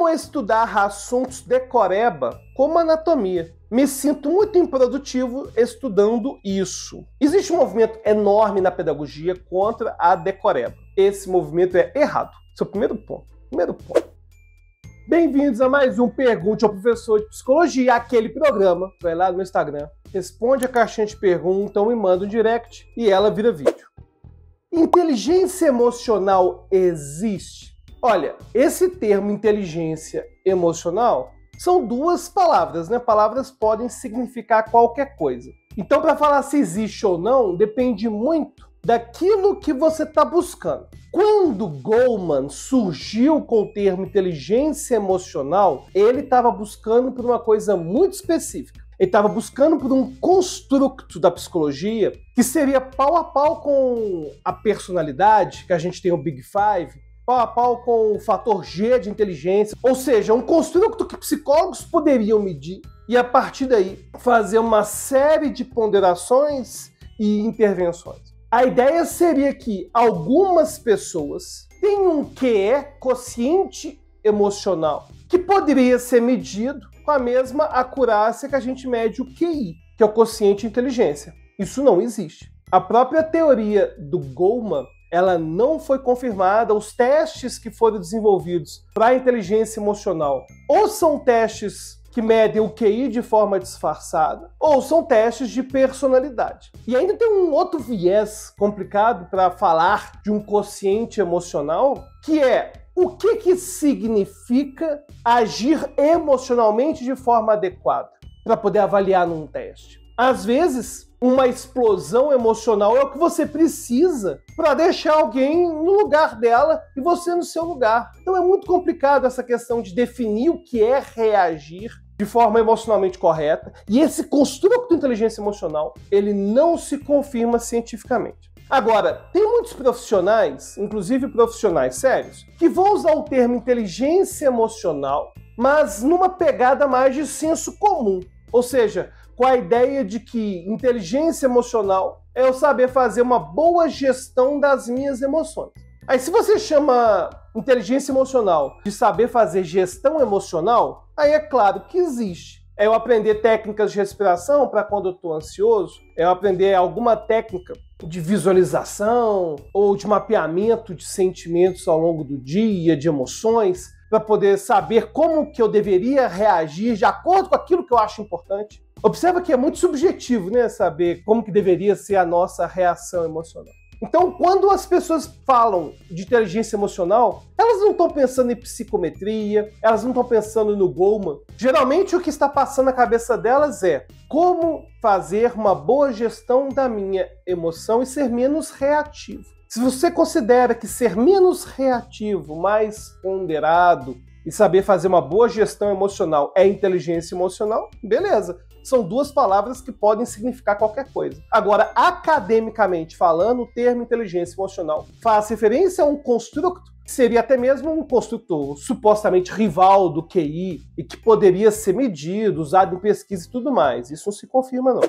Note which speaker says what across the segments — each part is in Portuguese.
Speaker 1: Como estudar assuntos decoreba como anatomia? Me sinto muito improdutivo estudando isso. Existe um movimento enorme na pedagogia contra a decoreba. Esse movimento é errado. Esse é o primeiro ponto. Bem-vindos a mais um Pergunte ao Professor de Psicologia, aquele programa. Vai lá no meu Instagram, responde a caixinha de pergunta ou me manda um direct e ela vira vídeo. Inteligência emocional existe? Olha, esse termo inteligência emocional são duas palavras, né? Palavras podem significar qualquer coisa. Então, para falar se existe ou não, depende muito daquilo que você está buscando. Quando Goleman surgiu com o termo inteligência emocional, ele estava buscando por uma coisa muito específica. Ele estava buscando por um construto da psicologia que seria pau a pau com a personalidade, que a gente tem o Big Five, pau a pau com o fator G de inteligência, ou seja, um construto que psicólogos poderiam medir e a partir daí fazer uma série de ponderações e intervenções. A ideia seria que algumas pessoas têm um QE, quociente emocional, que poderia ser medido com a mesma acurácia que a gente mede o QI, que é o quociente de inteligência. Isso não existe. A própria teoria do Goleman, ela não foi confirmada. Os testes que foram desenvolvidos para a inteligência emocional ou são testes que medem o QI de forma disfarçada, ou são testes de personalidade. E ainda tem um outro viés complicado para falar de um quociente emocional, que é o que significa agir emocionalmente de forma adequada para poder avaliar num teste. Às vezes, uma explosão emocional é o que você precisa para deixar alguém no lugar dela e você no seu lugar. Então é muito complicado essa questão de definir o que é reagir de forma emocionalmente correta, e esse construto de inteligência emocional, ele não se confirma cientificamente. Agora, tem muitos profissionais, inclusive profissionais sérios, que vão usar o termo inteligência emocional, mas numa pegada mais de senso comum, ou seja, com a ideia de que inteligência emocional é eu saber fazer uma boa gestão das minhas emoções. Aí se você chama inteligência emocional de saber fazer gestão emocional, aí é claro que existe. É eu aprender técnicas de respiração para quando eu estou ansioso, é eu aprender alguma técnica de visualização ou de mapeamento de sentimentos ao longo do dia, de emoções, para poder saber como que eu deveria reagir de acordo com aquilo que eu acho importante. Observa que é muito subjetivo, né, saber como que deveria ser a nossa reação emocional. Então, quando as pessoas falam de inteligência emocional, elas não estão pensando em psicometria, elas não estão pensando no Goleman. Geralmente, o que está passando na cabeça delas é como fazer uma boa gestão da minha emoção e ser menos reativo. Se você considera que ser menos reativo, mais ponderado e saber fazer uma boa gestão emocional é inteligência emocional, beleza. São duas palavras que podem significar qualquer coisa. Agora, academicamente falando, o termo inteligência emocional faz referência a um construto, que seria até mesmo um construto supostamente rival do QI e que poderia ser medido, usado em pesquisa e tudo mais. Isso não se confirma, não.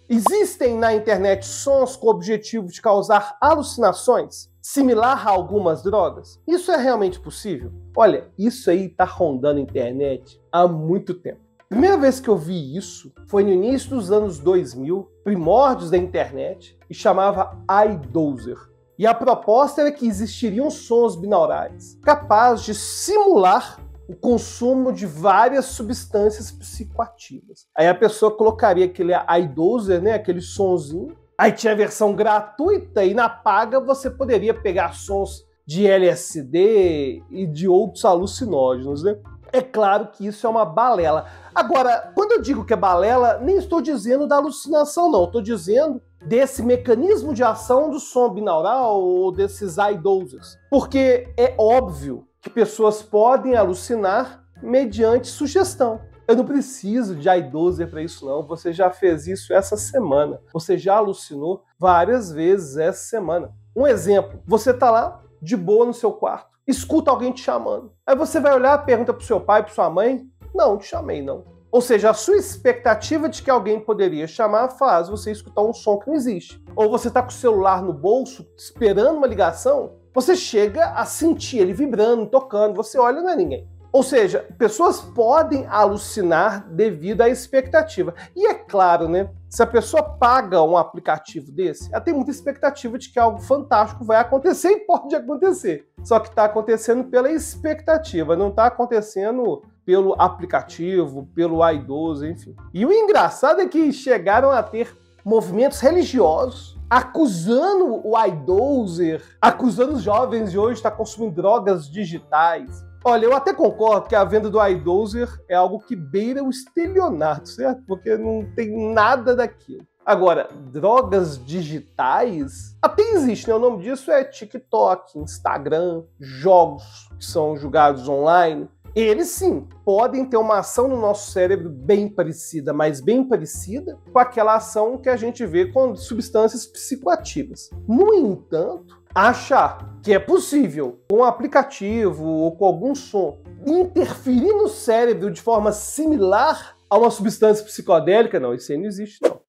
Speaker 1: Existem na internet sons com o objetivo de causar alucinações, similar a algumas drogas? Isso é realmente possível? Olha, isso aí tá rondando a internet há muito tempo. A primeira vez que eu vi isso foi no início dos anos 2000, primórdios da internet, e chamava iDozer. E a proposta era que existiriam sons binaurais capazes de simular o consumo de várias substâncias psicoativas. Aí a pessoa colocaria aquele iDozer, né, aquele sonzinho. Aí tinha a versão gratuita e na paga você poderia pegar sons de LSD e de outros alucinógenos, né? É claro que isso é uma balela. Agora, quando eu digo que é balela, nem estou dizendo da alucinação, não. Estou dizendo desse mecanismo de ação do som binaural ou desses iDozers. Porque é óbvio que pessoas podem alucinar mediante sugestão. Eu não preciso de iDozer para isso, não. Você já fez isso essa semana. Você já alucinou várias vezes essa semana. Um exemplo, você está lá, de boa no seu quarto, escuta alguém te chamando. Aí você vai olhar, pergunta pro seu pai, pra sua mãe, não, te chamei não. Ou seja, a sua expectativa de que alguém poderia chamar faz você escutar um som que não existe. Ou você tá com o celular no bolso, esperando uma ligação, você chega a sentir ele vibrando, tocando, você olha, não é ninguém. Ou seja, pessoas podem alucinar devido à expectativa. E é claro, né? Se a pessoa paga um aplicativo desse, ela tem muita expectativa de que algo fantástico vai acontecer e pode acontecer. Só que está acontecendo pela expectativa, não está acontecendo pelo aplicativo, pelo idoso, enfim. E o engraçado é que chegaram a ter movimentos religiosos acusando o idoser, acusando os jovens de hoje de estar consumindo drogas digitais. Olha, eu até concordo que a venda do iDozer é algo que beira o estelionato, certo? Porque não tem nada daquilo. Agora, drogas digitais até existe, né? O nome disso é TikTok, Instagram, jogos que são jogados online. Eles sim podem ter uma ação no nosso cérebro bem parecida, mas bem parecida com aquela ação que a gente vê com substâncias psicoativas. No entanto, achar que é possível, com um aplicativo ou com algum som, interferir no cérebro de forma similar a uma substância psicodélica, não, isso aí não existe, não.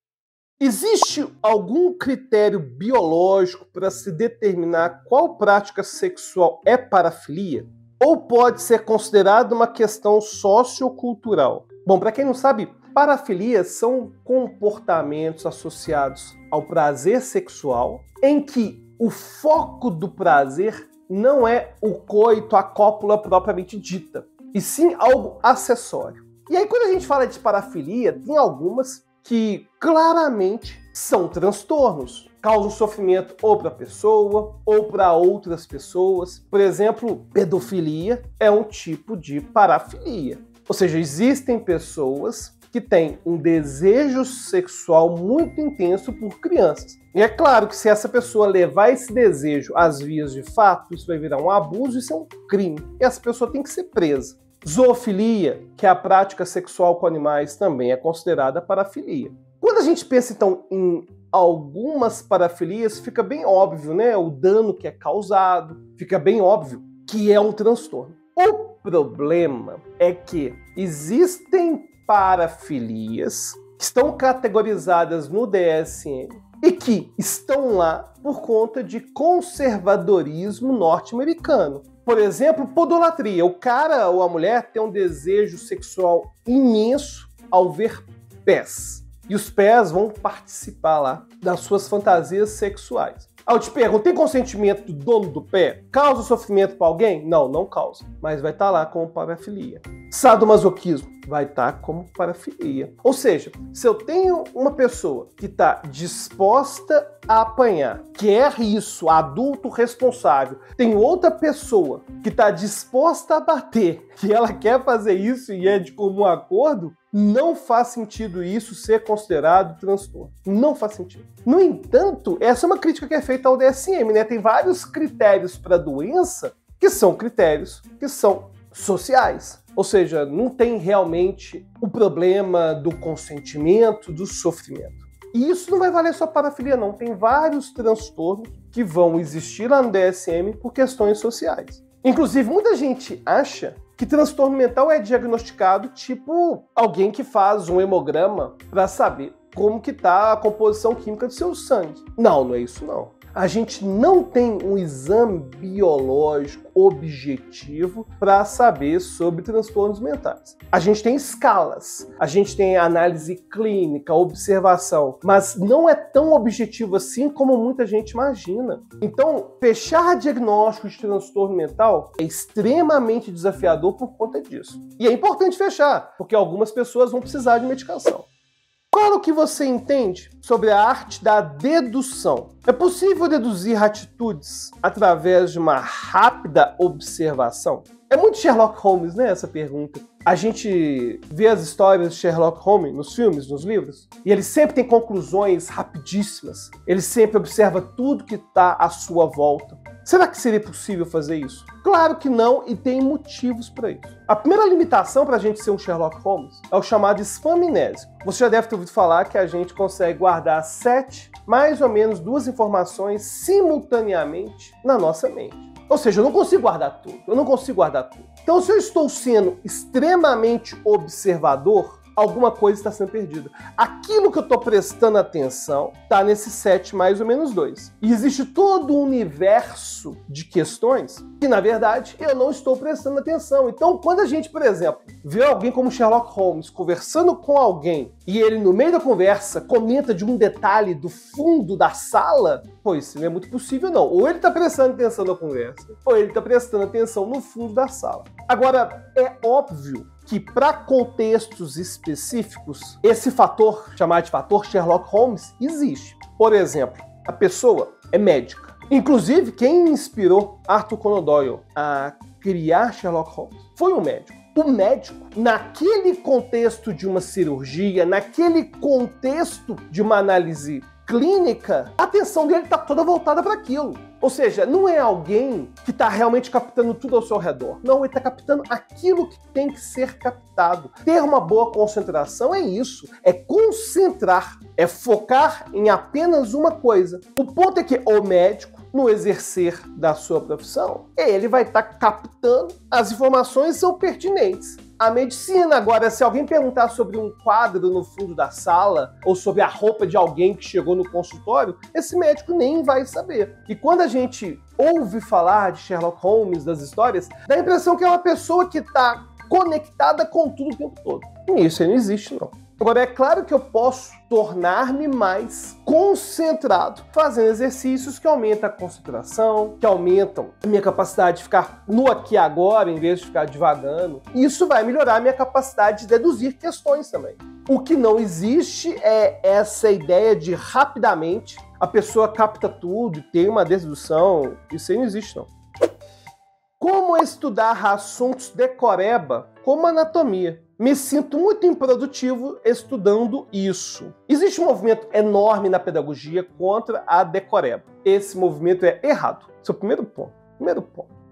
Speaker 1: Existe algum critério biológico para se determinar qual prática sexual é parafilia? Ou pode ser considerado uma questão sociocultural? Bom, para quem não sabe, parafilia são comportamentos associados ao prazer sexual em que o foco do prazer não é o coito, a cópula propriamente dita, e sim algo acessório. E aí, quando a gente fala de parafilia, tem algumas que claramente são transtornos, causam sofrimento ou para a pessoa ou para outras pessoas. Por exemplo, pedofilia é um tipo de parafilia. Ou seja, existem pessoas que têm um desejo sexual muito intenso por crianças. E é claro que se essa pessoa levar esse desejo às vias de fato, isso vai virar um abuso, isso é um crime. E essa pessoa tem que ser presa. Zoofilia, que é a prática sexual com animais, também é considerada parafilia. Quando a gente pensa, então, em algumas parafilias, fica bem óbvio, né? O dano que é causado, fica bem óbvio que é um transtorno. O problema é que existem parafilias que estão categorizadas no DSM e que estão lá por conta de conservadorismo norte-americano. Por exemplo, podolatria. O cara ou a mulher tem um desejo sexual imenso ao ver pés. E os pés vão participar lá das suas fantasias sexuais. Aí eu te pergunto, tem consentimento do dono do pé? Causa sofrimento para alguém? Não, não causa. Mas vai estar lá como parafilia. Sadomasoquismo vai estar como parafilia. Ou seja, se eu tenho uma pessoa que está disposta a apanhar, quer isso, adulto responsável, tem outra pessoa que está disposta a bater, que ela quer fazer isso e é de comum acordo, não faz sentido isso ser considerado transtorno. Não faz sentido. No entanto, essa é uma crítica que é feita ao DSM, né? Tem vários critérios para a doença que são critérios que são sociais. Ou seja, não tem realmente o problema do consentimento, do sofrimento. E isso não vai valer só parafilia, não. Tem vários transtornos que vão existir lá no DSM por questões sociais. Inclusive, muita gente acha que transtorno mental é diagnosticado tipo alguém que faz um hemograma para saber como que está a composição química do seu sangue. Não, não é isso não. A gente não tem um exame biológico objetivo para saber sobre transtornos mentais. A gente tem escalas, a gente tem análise clínica, observação, mas não é tão objetivo assim como muita gente imagina. Então, fechar diagnóstico de transtorno mental é extremamente desafiador por conta disso. E é importante fechar, porque algumas pessoas vão precisar de medicação. Qual o que você entende sobre a arte da dedução? É possível deduzir atitudes através de uma rápida observação? É muito Sherlock Holmes, né, essa pergunta. A gente vê as histórias de Sherlock Holmes nos filmes, nos livros, e ele sempre tem conclusões rapidíssimas. Ele sempre observa tudo que está à sua volta. Será que seria possível fazer isso? Claro que não, e tem motivos para isso. A primeira limitação para a gente ser um Sherlock Holmes é o chamado spamnésico. Você já deve ter ouvido falar que a gente consegue guardar 7, mais ou menos 2 informações simultaneamente na nossa mente. Ou seja, eu não consigo guardar tudo. Então, se eu estou sendo extremamente observador, alguma coisa está sendo perdida. Aquilo que eu estou prestando atenção está nesse set mais ou menos 2. E existe todo um universo de questões que, na verdade, eu não estou prestando atenção. Então, quando a gente, por exemplo, vê alguém como Sherlock Holmes conversando com alguém e ele, no meio da conversa, comenta de um detalhe do fundo da sala, pô, isso não é muito possível, não. Ou ele está prestando atenção na conversa, ou ele está prestando atenção no fundo da sala. Agora, é óbvio que para contextos específicos, esse fator, chamado de fator Sherlock Holmes, existe. Por exemplo, a pessoa é médica. Inclusive, quem inspirou Arthur Conan Doyle a criar Sherlock Holmes foi um médico. O médico, naquele contexto de uma cirurgia, naquele contexto de uma análise clínica, a atenção dele está toda voltada para aquilo. Ou seja, não é alguém que está realmente captando tudo ao seu redor. Não, ele está captando aquilo que tem que ser captado. Ter uma boa concentração é isso. É concentrar, é focar em apenas uma coisa. O ponto é que o médico, no exercer da sua profissão, ele vai estar captando as informações que são pertinentes. A medicina, agora, se alguém perguntar sobre um quadro no fundo da sala ou sobre a roupa de alguém que chegou no consultório, esse médico nem vai saber. E quando a gente ouve falar de Sherlock Holmes, das histórias, dá a impressão que é uma pessoa que está conectada com tudo o tempo todo. E isso aí não existe, não. Agora, é claro que eu posso tornar-me mais concentrado fazendo exercícios que aumentam a concentração, que aumentam a minha capacidade de ficar no aqui e agora, em vez de ficar divagando. Isso vai melhorar a minha capacidade de deduzir questões também. O que não existe é essa ideia de rapidamente a pessoa capta tudo e tem uma dedução. Isso aí não existe, não. Como estudar assuntos decoreba como anatomia? Me sinto muito improdutivo estudando isso. Existe um movimento enorme na pedagogia contra a decoreba. Esse movimento é errado. Esse é o primeiro ponto.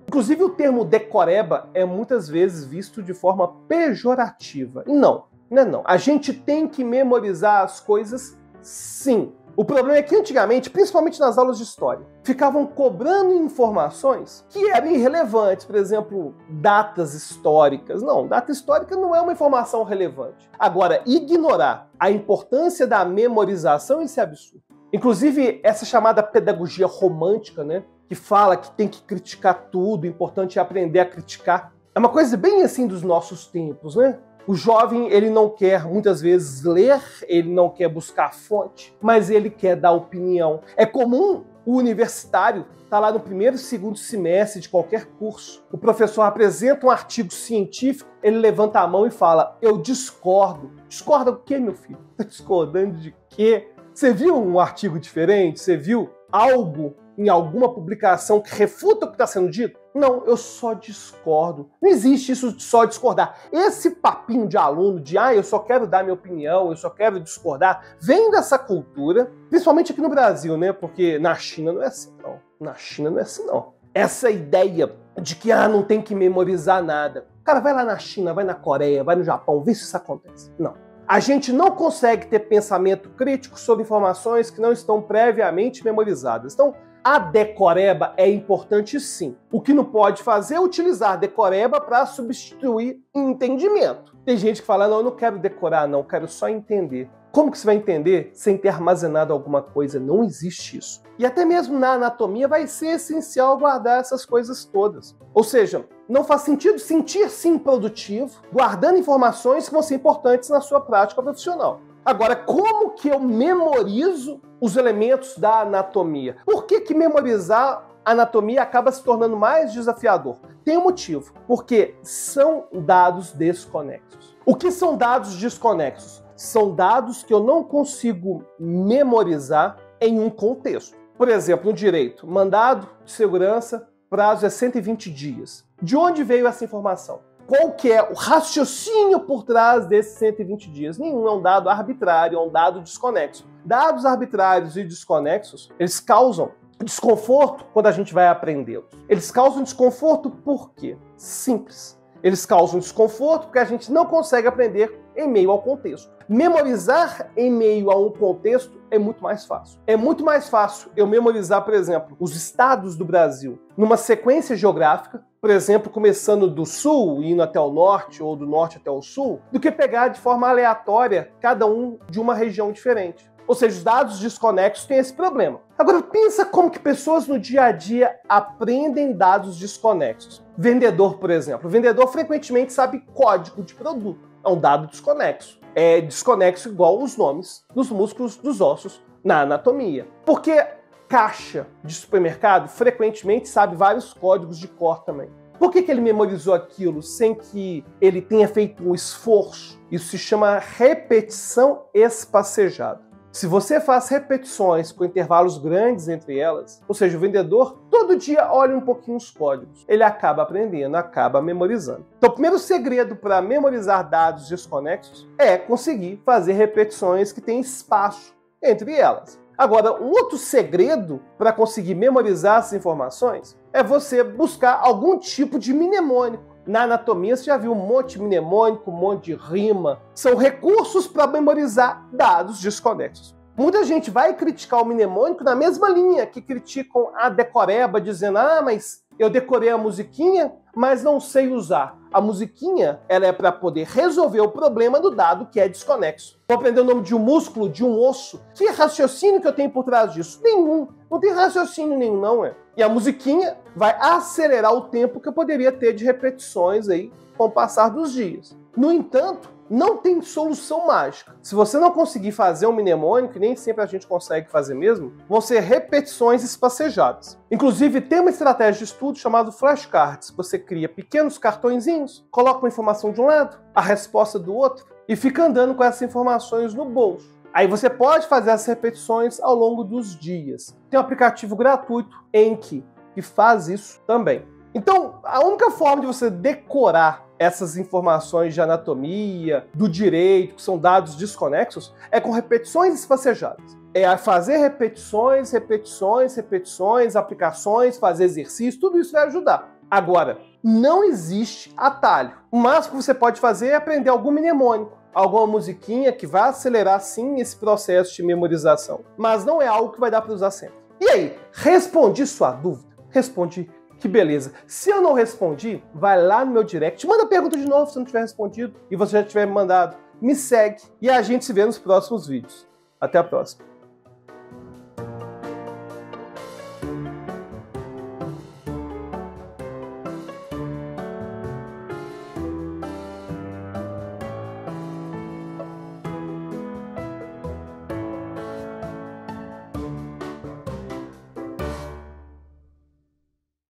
Speaker 1: Inclusive, o termo decoreba é muitas vezes visto de forma pejorativa. Não, não é não. A gente tem que memorizar as coisas, sim. O problema é que antigamente, principalmente nas aulas de história, ficavam cobrando informações que eram irrelevantes, por exemplo, datas históricas. Não, data histórica não é uma informação relevante. Agora, ignorar a importância da memorização, isso é absurdo. Inclusive, essa chamada pedagogia romântica, né, que fala que tem que criticar tudo, o importante é aprender a criticar, é uma coisa bem assim dos nossos tempos, né? O jovem, ele não quer, muitas vezes, ler, ele não quer buscar fonte, mas ele quer dar opinião. É comum o universitário estar lá no primeiro e segundo semestre de qualquer curso. O professor apresenta um artigo científico, ele levanta a mão e fala, eu discordo. Discorda do quê, meu filho? Está discordando de quê? Você viu um artigo diferente? Você viu algo em alguma publicação que refuta o que está sendo dito? Não, eu só discordo. Não existe isso de só discordar. Esse papinho de aluno de eu só quero dar minha opinião, eu só quero discordar, vem dessa cultura, principalmente aqui no Brasil, né? Porque na China não é assim, não. Na China não é assim, não. Essa ideia de que não tem que memorizar nada. Cara, vai lá na China, vai na Coreia, vai no Japão, vê se isso acontece. Não. A gente não consegue ter pensamento crítico sobre informações que não estão previamente memorizadas. Então, a decoreba é importante sim. O que não pode fazer é utilizar a decoreba para substituir entendimento. Tem gente que fala, não, eu não quero decorar, não, eu quero só entender. Como que você vai entender sem ter armazenado alguma coisa? Não existe isso. E até mesmo na anatomia vai ser essencial guardar essas coisas todas. Ou seja, não faz sentido sentir-se improdutivo guardando informações que vão ser importantes na sua prática profissional. Agora, como que eu memorizo os elementos da anatomia? Por que memorizar anatomia acaba se tornando mais desafiador? Tem um motivo, porque são dados desconexos. O que são dados desconexos? São dados que eu não consigo memorizar em um contexto. Por exemplo, no direito, mandado de segurança, prazo é 120 dias. De onde veio essa informação? Qual que é o raciocínio por trás desses 120 dias? Nenhum, é um dado arbitrário, é um dado desconexo. Dados arbitrários e desconexos, eles causam desconforto quando a gente vai aprendê-los. Eles causam desconforto por quê? Simples. Eles causam desconforto porque a gente não consegue aprender em meio ao contexto. Memorizar em meio a um contexto é muito mais fácil. É muito mais fácil eu memorizar, por exemplo, os estados do Brasil numa sequência geográfica, por exemplo, começando do sul e indo até o norte ou do norte até o sul, do que pegar de forma aleatória cada um de uma região diferente. Ou seja, os dados desconexos têm esse problema. Agora, pensa como que pessoas no dia a dia aprendem dados desconexos. Vendedor, por exemplo. O vendedor frequentemente sabe código de produto. É um dado desconexo. É desconexo igual os nomes dos músculos dos ossos na anatomia. Porque caixa de supermercado frequentemente sabe vários códigos de cor também. Por que ele memorizou aquilo sem que ele tenha feito um esforço? Isso se chama repetição espacejada. Se você faz repetições com intervalos grandes entre elas, ou seja, o vendedor todo dia olha um pouquinho os códigos, ele acaba aprendendo, acaba memorizando. Então, o primeiro segredo para memorizar dados desconexos é conseguir fazer repetições que têm espaço entre elas. Agora, um outro segredo para conseguir memorizar essas informações é você buscar algum tipo de mnemônico. Na anatomia, você já viu um monte de mnemônico, um monte de rima. São recursos para memorizar dados desconexos. Muita gente vai criticar o mnemônico na mesma linha que criticam a decoreba, dizendo: ah, mas eu decorei a musiquinha, mas não sei usar. A musiquinha, ela é para poder resolver o problema do dado que é desconexo. Vou aprender o nome de um músculo, de um osso. Que raciocínio que eu tenho por trás disso? Nenhum. Não tem raciocínio nenhum, não é? E a musiquinha vai acelerar o tempo que eu poderia ter de repetições aí com o passar dos dias. No entanto, não tem solução mágica. Se você não conseguir fazer um mnemônico, e nem sempre a gente consegue fazer mesmo, vão ser repetições espacejadas. Inclusive, tem uma estratégia de estudo chamada flashcards. Você cria pequenos cartõezinhos, coloca uma informação de um lado, a resposta do outro, e fica andando com essas informações no bolso. Aí você pode fazer as repetições ao longo dos dias. Tem um aplicativo gratuito, Enki, que faz isso também. Então, a única forma de você decorar essas informações de anatomia, do direito, que são dados desconexos, é com repetições espacejadas. É fazer repetições, repetições, repetições, aplicações, fazer exercício, tudo isso vai ajudar. Agora, não existe atalho. O máximo que você pode fazer é aprender algum mnemônico, alguma musiquinha que vai acelerar sim esse processo de memorização. Mas não é algo que vai dar para usar sempre. E aí, respondi sua dúvida? Respondi. Que beleza. Se eu não respondi, vai lá no meu direct, manda a pergunta de novo se eu não tiver respondido e você já tiver me mandado. Me segue e a gente se vê nos próximos vídeos. Até a próxima.